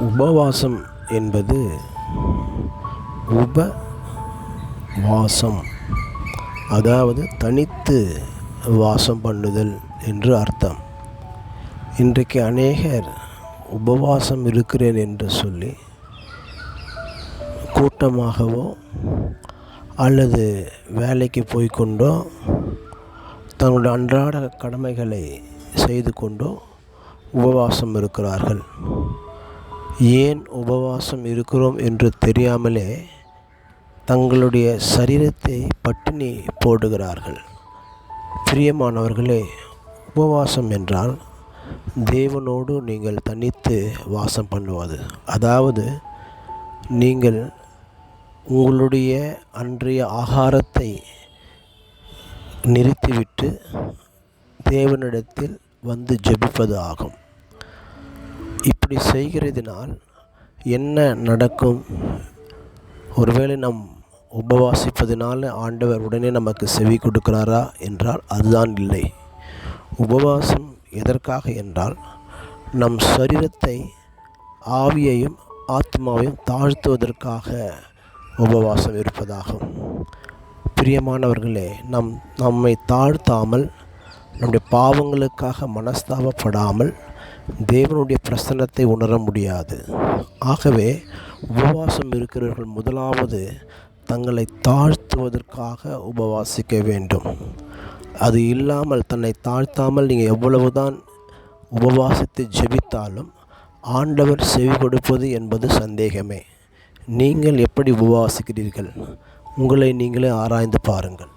உபவாசம் என்பது உபவாசம், அதாவது தனித்து வாசம் பண்ணுதல் என்று அர்த்தம். இன்றைக்கு அநேகர் உபவாசம் இருக்கிறேன் என்று சொல்லி கூட்டமாகவோ அல்லது வேலைக்கு போய்கொண்டோ தங்களுடைய அன்றாட கடமைகளை செய்து கொண்டோ உபவாசம் இருக்கிறார்கள். ஏன் உபவாசம் இருக்கிறோம் என்று தெரியாமலே தங்களுடைய சரீரத்தை பட்டினி போடுகிறார்கள். பிரியமானவர்களே, உபவாசம் என்றால் தேவனோடு நீங்கள் தனித்து வாசம் பண்ணுவது. அதாவது நீங்கள் உங்களுடைய அன்றைய ஆகாரத்தை நிறுத்திவிட்டு தேவனிடத்தில் வந்து ஜெபிப்பது ஆகும். இப்படி செய்கிறதினால் என்ன நடக்கும்? ஒருவேளை நாம் உபவாசிப்பதினால் ஆண்டவர் உடனே நமக்கு செவி கொடுக்கிறாரா என்றால் அதுதான் இல்லை. உபவாசம் எதற்காக என்றால் நம் சரீரத்தை, ஆவியையும் ஆத்மாவையும் தாழ்த்துவதற்காக உபவாசம் இருப்பதாகும். பிரியமானவர்களே, நம்மை தாழ்த்தாமல், நம்முடைய பாவங்களுக்காக மனஸ்தாபப்படாமல் தேவனுடைய பிரசன்னத்தை உணர முடியாது. ஆகவே உபவாசம் இருக்கிறவர்கள் முதலாவது தங்களை தாழ்த்துவதற்காக உபவாசிக்க வேண்டும். அது இல்லாமல், தன்னை தாழ்த்தாமல் நீங்கள் எவ்வளவுதான் உபவாசித்து ஜெபித்தாலும் ஆண்டவர் செவி கொடுப்பது என்பது சந்தேகமே. நீங்கள் எப்படி உபவாசிக்கிறீர்கள்? உங்களை நீங்களே ஆராய்ந்து பாருங்கள்.